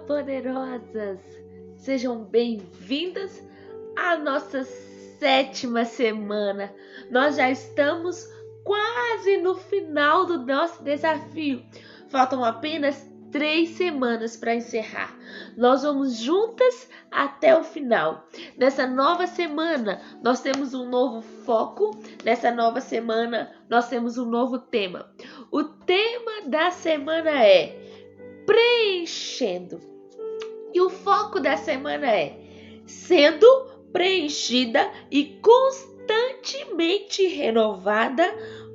poderosas! Sejam bem-vindas à nossa 7ª semana. Nós já estamos quase no final do nosso desafio. Faltam apenas 3 semanas para encerrar. Nós vamos juntas até o final. Nessa nova semana, nós temos um novo foco. Nessa nova semana, nós temos um novo tema. O tema da semana é preenchendo. E o foco da semana é sendo preenchida e constantemente renovada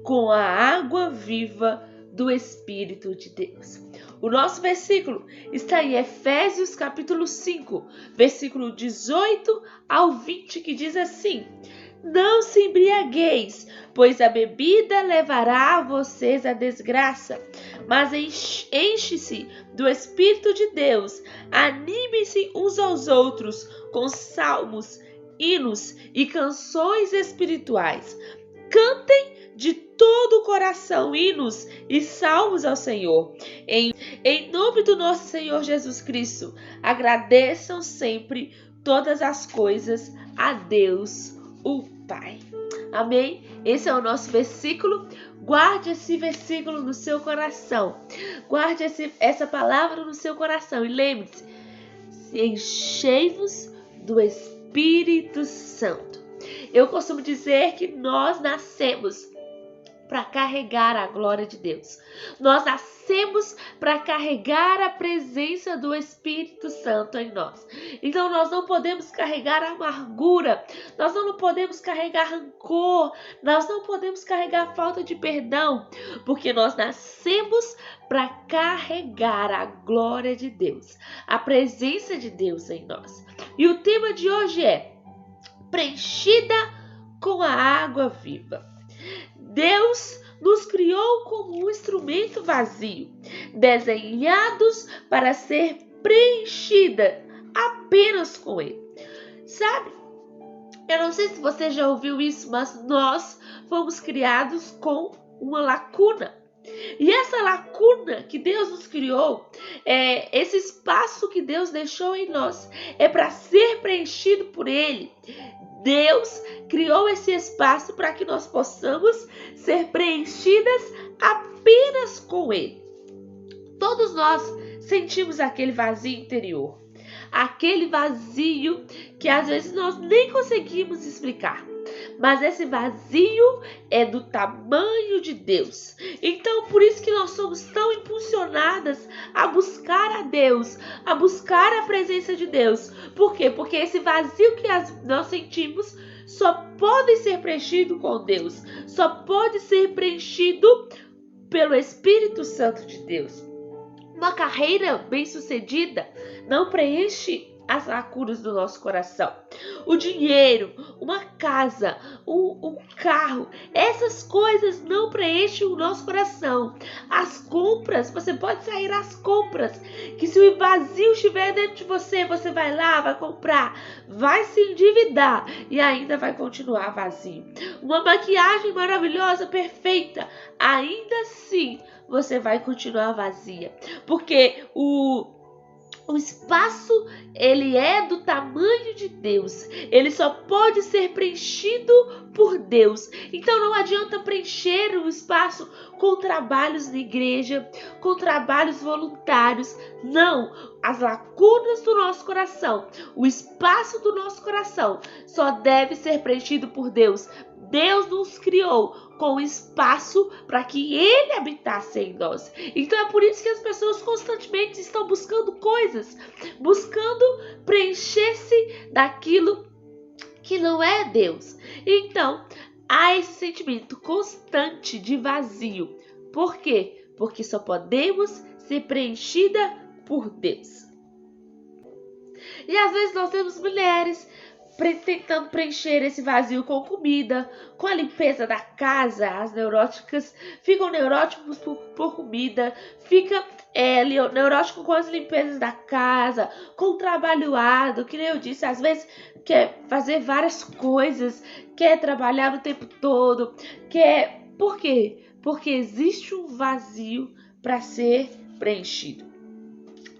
com a água viva do Espírito de Deus. O nosso versículo está em Efésios capítulo 5, versículo 18 ao 20, que diz assim: não se embriagueis, pois a bebida levará vocês à desgraça, mas enche-se do Espírito de Deus, animem-se uns aos outros com salmos, hinos e canções espirituais. Cantem de todo o coração hinos e salmos ao Senhor. Em nome do nosso Senhor Jesus Cristo, agradeçam sempre todas as coisas a Deus, o Pai. Amém? Esse é o nosso versículo. Guarde esse versículo no seu coração. Guarde essa palavra no seu coração. E lembre-se, enchei-vos do Espírito Santo. Eu costumo dizer que nós nascemos para carregar a glória de Deus. Nós nascemos para carregar a presença do Espírito Santo em nós. Então nós não podemos carregar amargura, nós não podemos carregar rancor, nós não podemos carregar falta de perdão, porque nós nascemos para carregar a glória de Deus, a presença de Deus em nós. E o tema de hoje é preenchida com a água viva. Deus nos criou como um instrumento vazio, desenhados para ser preenchida apenas com ele. Sabe? Eu não sei se você já ouviu isso, mas nós fomos criados com uma lacuna. E essa lacuna que Deus nos criou, esse espaço que Deus deixou em nós, é para ser preenchido por Ele. Deus criou esse espaço para que nós possamos ser preenchidas apenas com Ele. Todos nós sentimos aquele vazio interior, aquele vazio que às vezes nós nem conseguimos explicar. Mas esse vazio é do tamanho de Deus. Então, por isso que nós somos tão impulsionadas a buscar a Deus, a buscar a presença de Deus. Por quê? Porque esse vazio que nós sentimos só pode ser preenchido com Deus. Só pode ser preenchido pelo Espírito Santo de Deus. Uma carreira bem-sucedida não preenche as lacunas do nosso coração. O dinheiro, uma casa, um carro, essas coisas não preenchem o nosso coração. As compras, você pode sair às compras, que se o vazio estiver dentro de você, você vai lá, vai comprar, vai se endividar e ainda vai continuar vazio. Uma maquiagem maravilhosa, perfeita, ainda assim você vai continuar vazia, porque o espaço, ele é do tamanho de Deus. Ele só pode ser preenchido por Deus. Então não adianta preencher o espaço com trabalhos na igreja, com trabalhos voluntários. Não, as lacunas do nosso coração, o espaço do nosso coração só deve ser preenchido por Deus. Deus nos criou com espaço para que Ele habitasse em nós. Então é por isso que as pessoas constantemente estão buscando coisas, buscando preencher-se daquilo que não é Deus. Então há esse sentimento constante de vazio. Por quê? Porque só podemos ser preenchida por Deus. E às vezes nós temos mulheres tentando preencher esse vazio com comida, com a limpeza da casa. As neuróticas ficam neuróticos por comida, fica neurótico com as limpezas da casa, com o trabalho árduo, que nem eu disse, às vezes quer fazer várias coisas, quer trabalhar o tempo todo, Por quê? Porque existe um vazio para ser preenchido.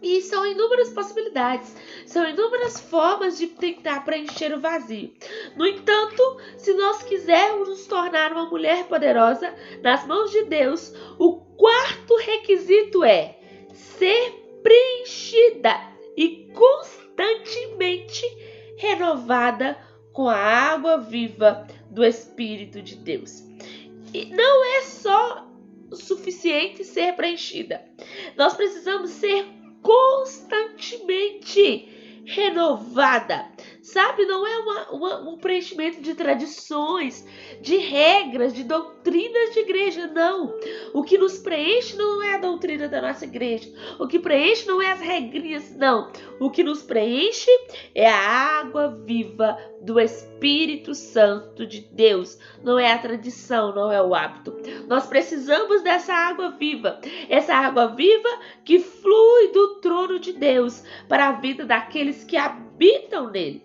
E são inúmeras possibilidades, são inúmeras formas de tentar preencher o vazio. No entanto, se nós quisermos nos tornar uma mulher poderosa nas mãos de Deus, o quarto requisito é ser preenchida e constantemente renovada com a água viva do Espírito de Deus. E não é só o suficiente ser preenchida. Nós precisamos ser constantemente renovada. Sabe, não é um preenchimento de tradições, de regras, de doutrinas de igreja, não. O que nos preenche não é a doutrina da nossa igreja. O que preenche não é as regrinhas, não. O que nos preenche é a água viva do Espírito Santo de Deus. Não é a tradição, não é o hábito. Nós precisamos dessa água viva. Essa água viva que flui do trono de Deus para a vida daqueles que habitam nele.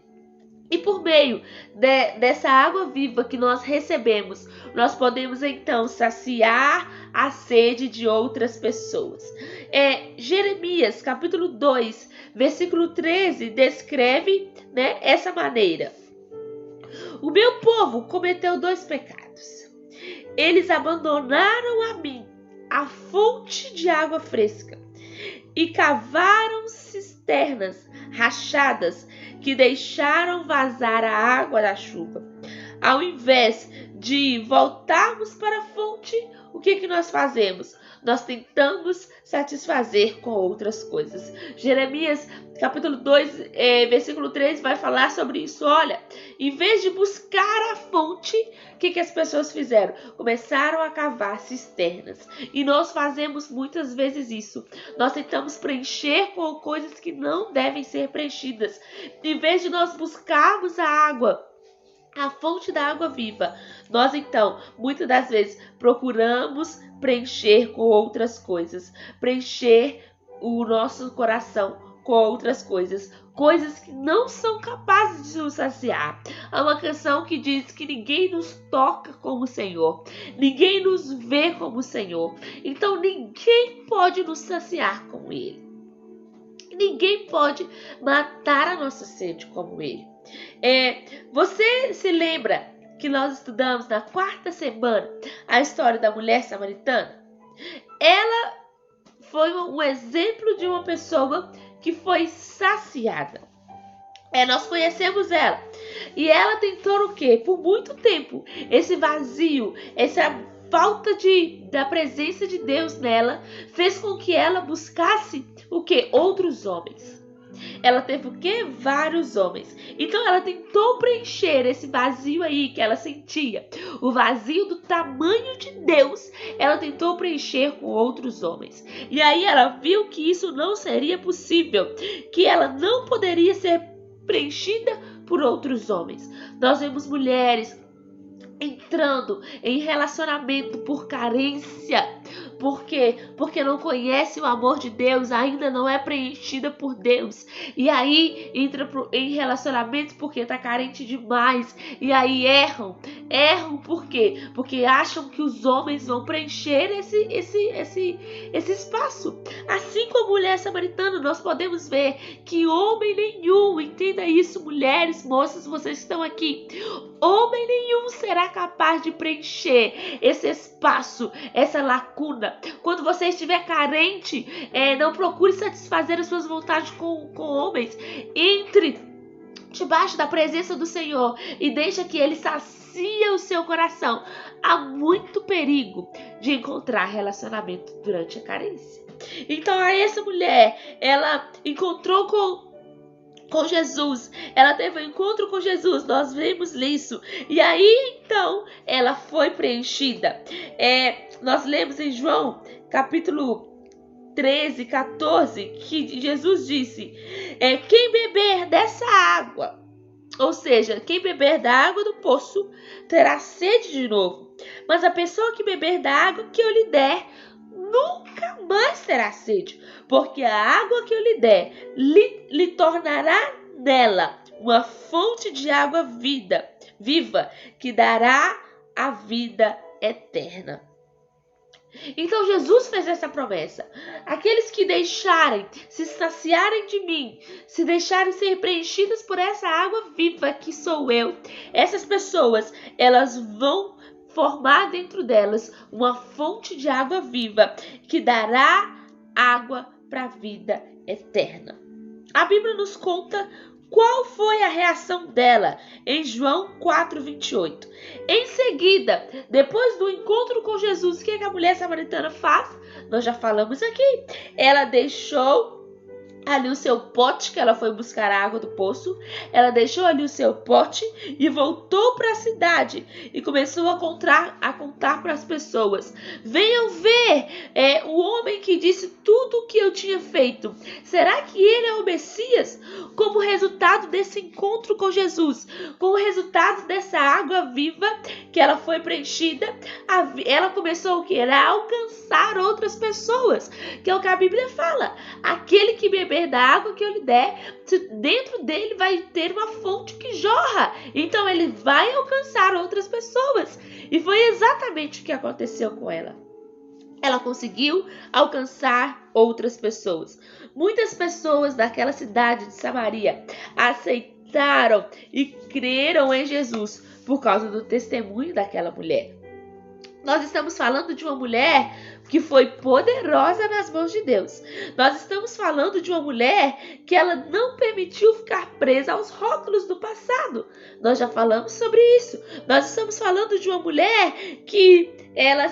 E por meio dessa água viva que nós recebemos, nós podemos então saciar a sede de outras pessoas. Jeremias, capítulo 2, versículo 13, descreve, essa maneira. O meu povo cometeu 2 pecados. Eles abandonaram a mim, a fonte de água fresca, e cavaram cisternas rachadas que deixaram vazar a água da chuva. Ao invés de voltarmos para a fonte, o que nós fazemos? Nós tentamos satisfazer com outras coisas. Jeremias, capítulo 2, versículo 3, vai falar sobre isso. Olha, em vez de buscar a fonte, o que as pessoas fizeram? Começaram a cavar cisternas. E nós fazemos muitas vezes isso. Nós tentamos preencher com coisas que não devem ser preenchidas. Em vez de nós buscarmos a água, a fonte da água viva, nós então, muitas das vezes, procuramos preencher com outras coisas, preencher o nosso coração com outras coisas, coisas que não são capazes de nos saciar. Há uma canção que diz que ninguém nos toca como o Senhor, ninguém nos vê como o Senhor, então ninguém pode nos saciar como Ele, ninguém pode matar a nossa sede como Ele. Você se lembra que nós estudamos na 4ª semana a história da mulher samaritana? Ela foi um exemplo de uma pessoa que foi saciada. Nós conhecemos ela. E ela tentou o quê? Por muito tempo, esse vazio, essa falta da presença de Deus nela, fez com que ela buscasse o quê? Outros homens. Ela teve o quê? Vários homens. Então ela tentou preencher esse vazio aí que ela sentia, o vazio do tamanho de Deus. Ela tentou preencher com outros homens. E aí ela viu que isso não seria possível, que ela não poderia ser preenchida por outros homens. Nós vemos mulheres entrando em relacionamento por carência. Por quê? Porque não conhece o amor de Deus, ainda não é preenchida por Deus. E aí entra em relacionamentos porque está carente demais. E aí erram. Erram por quê? Porque acham que os homens vão preencher esse espaço. Assim como a mulher samaritana, nós podemos ver que homem nenhum, entenda isso, mulheres, moças, vocês que estão aqui, homem nenhum será capaz de preencher esse espaço, essa lacuna. Quando você estiver carente, não procure satisfazer as suas vontades com homens. Entre debaixo da presença do Senhor e deixa que Ele sacia o seu coração. Há muito perigo de encontrar relacionamento durante a carência. Então, essa mulher, ela encontrou com Jesus, ela teve um encontro com Jesus, nós vemos isso, e aí então ela foi preenchida. Nós lemos em João capítulo 13, 14, que Jesus disse, quem beber dessa água, ou seja, quem beber da água do poço, terá sede de novo, mas a pessoa que beber da água que eu lhe der, nunca mais terá sede, porque a água que eu lhe der lhe tornará nela uma fonte de água viva, que dará a vida eterna. Então Jesus fez essa promessa: aqueles que deixarem, se saciarem de mim, se deixarem ser preenchidas por essa água viva que sou eu, essas pessoas, elas vão formar dentro delas uma fonte de água viva que dará água para a vida eterna. A Bíblia nos conta qual foi a reação dela em João 4:28. Em seguida, depois do encontro com Jesus, o que a mulher samaritana faz? Nós já falamos aqui. Ela deixou ali o seu pote, que ela foi buscar a água do poço. Ela deixou ali o seu pote e voltou para a cidade e começou a contar para as pessoas: venham ver o homem que disse tudo o que eu tinha feito. Será que ele é o Messias? Como resultado desse encontro com Jesus, com o resultado dessa água viva que ela foi preenchida, ela começou a alcançar outras pessoas, que é o que a Bíblia fala: aquele que beber da água que eu lhe der, dentro dele vai ter uma fonte que jorra. Então ele vai alcançar outras pessoas. E foi exatamente o que aconteceu com ela. Ela conseguiu alcançar outras pessoas. Muitas pessoas daquela cidade de Samaria aceitaram e creram em Jesus por causa do testemunho daquela mulher. Nós estamos falando de uma mulher que foi poderosa nas mãos de Deus. Nós estamos falando de uma mulher que ela não permitiu ficar presa aos rótulos do passado. Nós já falamos sobre isso. Nós estamos falando de uma mulher que ela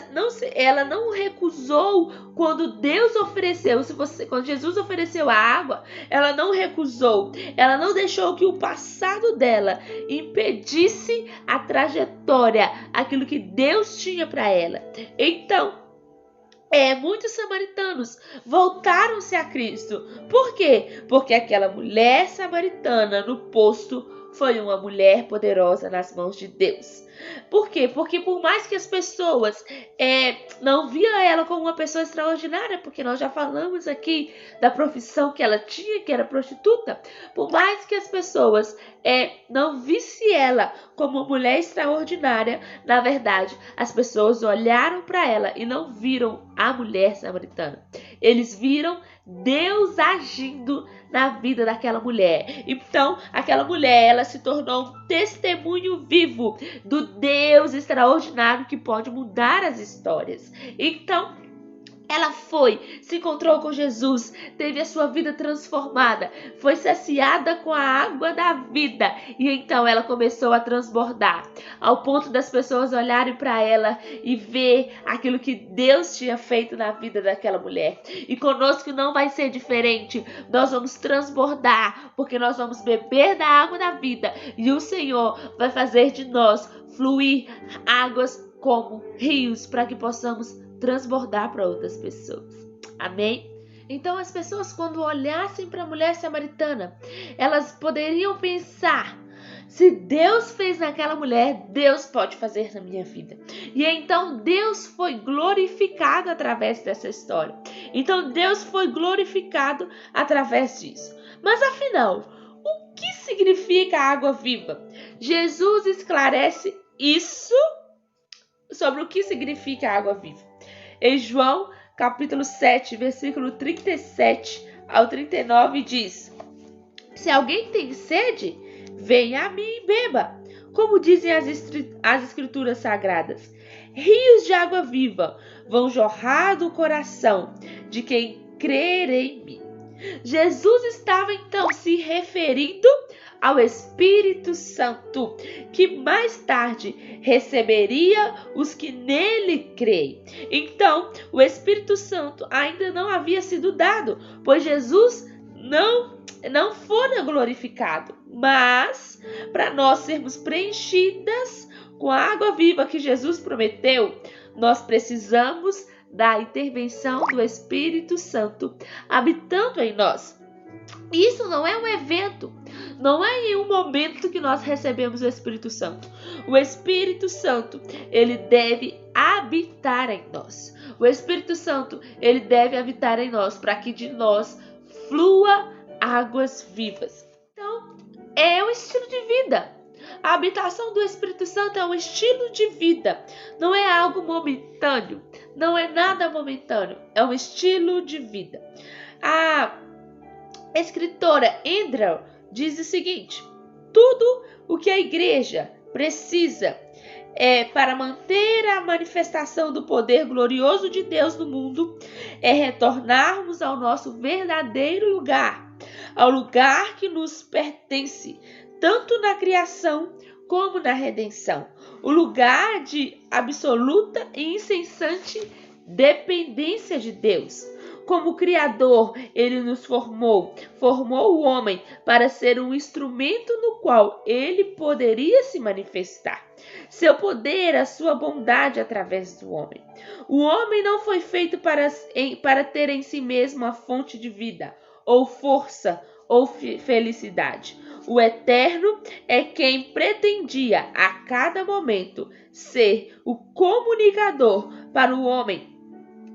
não recusou quando Deus ofereceu. Quando Jesus ofereceu a água, ela não recusou. Ela não deixou que o passado dela impedisse a trajetória, aquilo que Deus tinha para ela. Então, muitos samaritanos voltaram-se a Cristo. Por quê? Porque aquela mulher samaritana no poço foi uma mulher poderosa nas mãos de Deus. Por quê? Porque por mais que as pessoas não viam ela como uma pessoa extraordinária, porque nós já falamos aqui da profissão que ela tinha, que era prostituta, por mais que as pessoas não vissem ela como uma mulher extraordinária, na verdade, as pessoas olharam para ela e não viram a mulher samaritana. Eles viram Deus agindo na vida daquela mulher. Então, aquela mulher, ela se tornou um testemunho vivo do Deus extraordinário que pode mudar as histórias. Então, ela se encontrou com Jesus, teve a sua vida transformada, foi saciada com a água da vida e então ela começou a transbordar, ao ponto das pessoas olharem para ela e ver aquilo que Deus tinha feito na vida daquela mulher. E conosco não vai ser diferente, nós vamos transbordar, porque nós vamos beber da água da vida e o Senhor vai fazer de nós fluir águas como rios para que possamos transbordar para outras pessoas. Amém? Então as pessoas, quando olhassem para a mulher samaritana, elas poderiam pensar: se Deus fez naquela mulher, Deus pode fazer na minha vida. E então Deus foi glorificado através dessa história. Então Deus foi glorificado através disso. Mas afinal, o que significa água viva? Jesus esclarece isso sobre o que significa água viva. Em João, capítulo 7, versículo 37 ao 39, diz: se alguém tem sede, venha a mim e beba. Como dizem as escrituras sagradas, rios de água viva vão jorrar do coração de quem crer em mim. Jesus estava então se referindo ao Espírito Santo, que mais tarde receberia os que nele creem. Então, o Espírito Santo ainda não havia sido dado, pois Jesus não fora glorificado. Mas, para nós sermos preenchidas com a água viva que Jesus prometeu, nós precisamos da intervenção do Espírito Santo habitando em nós. Isso não é um evento, não é em um momento que nós recebemos o Espírito Santo. O Espírito Santo, ele deve habitar em nós. O Espírito Santo, ele deve habitar em nós para que de nós flua águas vivas. Então, é um estilo de vida. A habitação do Espírito Santo é um estilo de vida, não é algo momentâneo, não é nada momentâneo, é um estilo de vida. A escritora Andrew diz o seguinte: tudo o que a igreja precisa para manter a manifestação do poder glorioso de Deus no mundo é retornarmos ao nosso verdadeiro lugar, ao lugar que nos pertence, tanto na criação como na redenção, o lugar de absoluta e incessante dependência de Deus. Como Criador, Ele nos formou o homem para ser um instrumento no qual Ele poderia se manifestar. Seu poder, a sua bondade através do homem. O homem não foi feito para ter em si mesmo a fonte de vida, ou força, ou felicidade. O Eterno é quem pretendia a cada momento ser o comunicador para o homem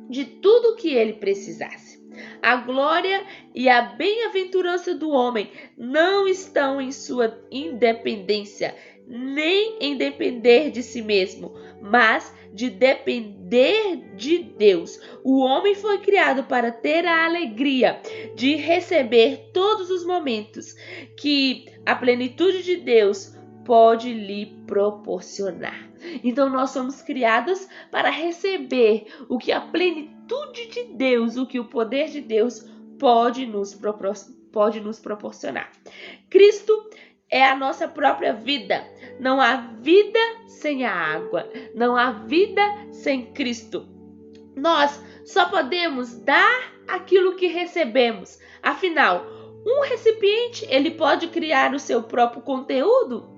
de tudo o que ele precisasse. A glória e a bem-aventurança do homem não estão em sua independência, nem em depender de si mesmo, mas de depender de Deus. O homem foi criado para ter a alegria de receber todos os momentos que a plenitude de Deus pode lhe proporcionar. Então nós somos criados para receber o que a plenitude de Deus, o que o poder de Deus pode nos proporcionar. Cristo é a nossa própria vida. Não há vida sem a água. Não há vida sem Cristo. Nós só podemos dar aquilo que recebemos. Afinal, um recipiente, ele pode criar o seu próprio conteúdo?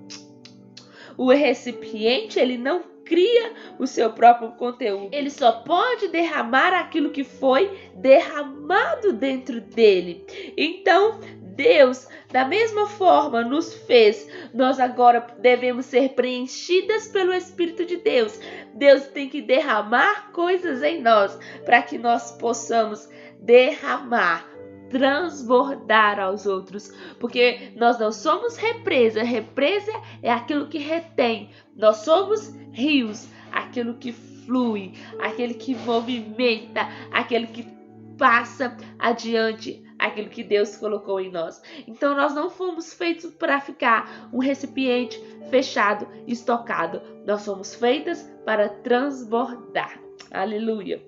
O recipiente, ele não cria o seu próprio conteúdo. Ele só pode derramar aquilo que foi derramado dentro dele. Então, Deus, da mesma forma, nos fez. Nós agora devemos ser preenchidas pelo Espírito de Deus. Deus tem que derramar coisas em nós para que nós possamos derramar, transbordar aos outros, porque nós não somos represa. Represa é aquilo que retém. Nós somos rios, aquilo que flui, aquele que movimenta, aquele que passa adiante aquilo que Deus colocou em nós. Então nós não fomos feitos para ficar um recipiente fechado, estocado. Nós fomos feitas para transbordar. Aleluia.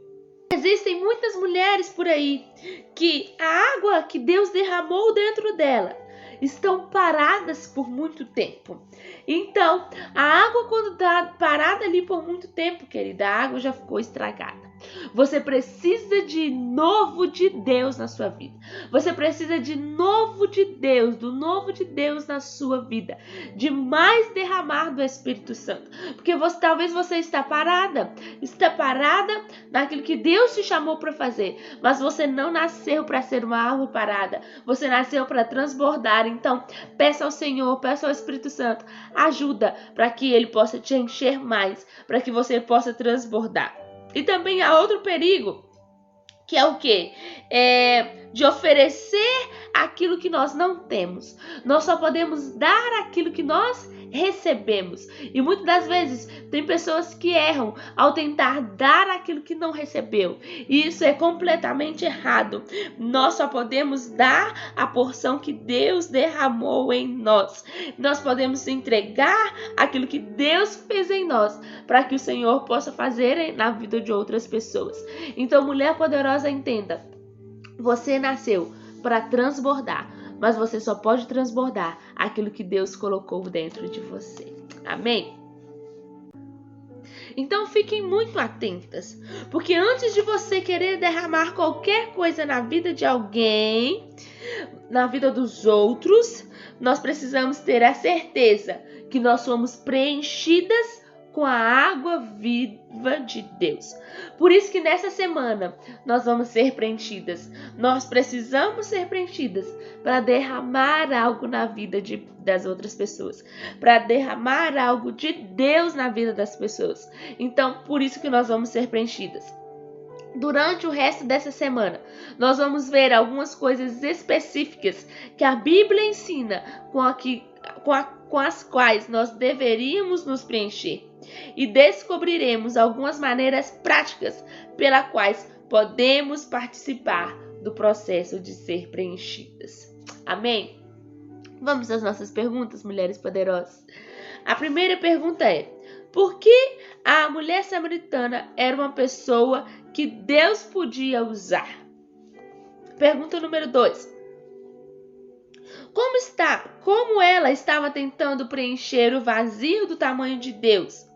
Existem muitas mulheres por aí que a água que Deus derramou dentro dela estão paradas por muito tempo. Então, a água quando está parada ali por muito tempo, querida, a água já ficou estragada. Você precisa de novo de Deus na sua vida. Você precisa de novo de Deus, do novo de Deus na sua vida, de mais derramar do Espírito Santo. Porque talvez você está parada naquilo que Deus te chamou para fazer, mas você não nasceu para ser uma árvore parada. Você nasceu para transbordar. Então, peça ao Senhor, peça ao Espírito Santo ajuda para que Ele possa te encher mais, para que você possa transbordar. E também há outro perigo, que é o quê? De oferecer aquilo que nós não temos. Nós só podemos dar aquilo que nós recebemos. E muitas das vezes tem pessoas que erram ao tentar dar aquilo que não recebeu. E isso é completamente errado. Nós só podemos dar a porção que Deus derramou em nós. Nós podemos entregar aquilo que Deus fez em nós, para que o Senhor possa fazer na vida de outras pessoas. Então, mulher poderosa, entenda. Você nasceu para transbordar, mas você só pode transbordar aquilo que Deus colocou dentro de você. Amém? Então fiquem muito atentas, porque antes de você querer derramar qualquer coisa na vida de alguém, na vida dos outros, nós precisamos ter a certeza que nós somos preenchidas com a água viva de Deus. Por isso que nessa semana nós vamos ser preenchidas. Nós precisamos ser preenchidas para derramar algo na vida das outras pessoas, para derramar algo de Deus na vida das pessoas. Então, por isso que nós vamos ser preenchidas. Durante o resto dessa semana, nós vamos ver algumas coisas específicas que a Bíblia ensina com as quais nós deveríamos nos preencher. e descobriremos algumas maneiras práticas pelas quais podemos participar do processo de ser preenchidas. Amém? Vamos às nossas perguntas, mulheres poderosas. A primeira pergunta é: por que a mulher samaritana era uma pessoa que Deus podia usar? Pergunta número 2. Como ela estava tentando preencher o vazio do tamanho de Deus?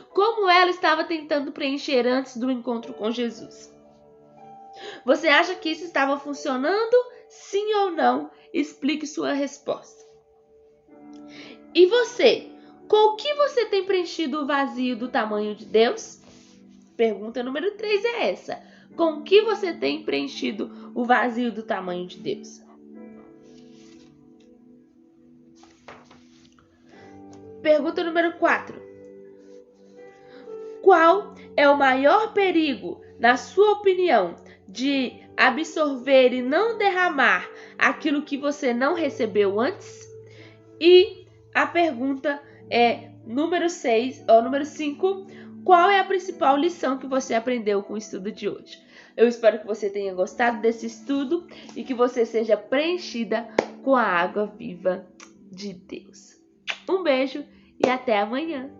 Como ela estava tentando preencher antes do encontro com Jesus? Você acha que isso estava funcionando? Sim ou não? Explique sua resposta. E você? Com o que você tem preenchido o vazio do tamanho de Deus? Pergunta número 3 é essa. Com o que você tem preenchido o vazio do tamanho de Deus? Pergunta número 4. Qual é o maior perigo, na sua opinião, de absorver e não derramar aquilo que você não recebeu antes? E a pergunta é número 5. Qual é a principal lição que você aprendeu com o estudo de hoje? Eu espero que você tenha gostado desse estudo e que você seja preenchida com a água viva de Deus. Um beijo e até amanhã!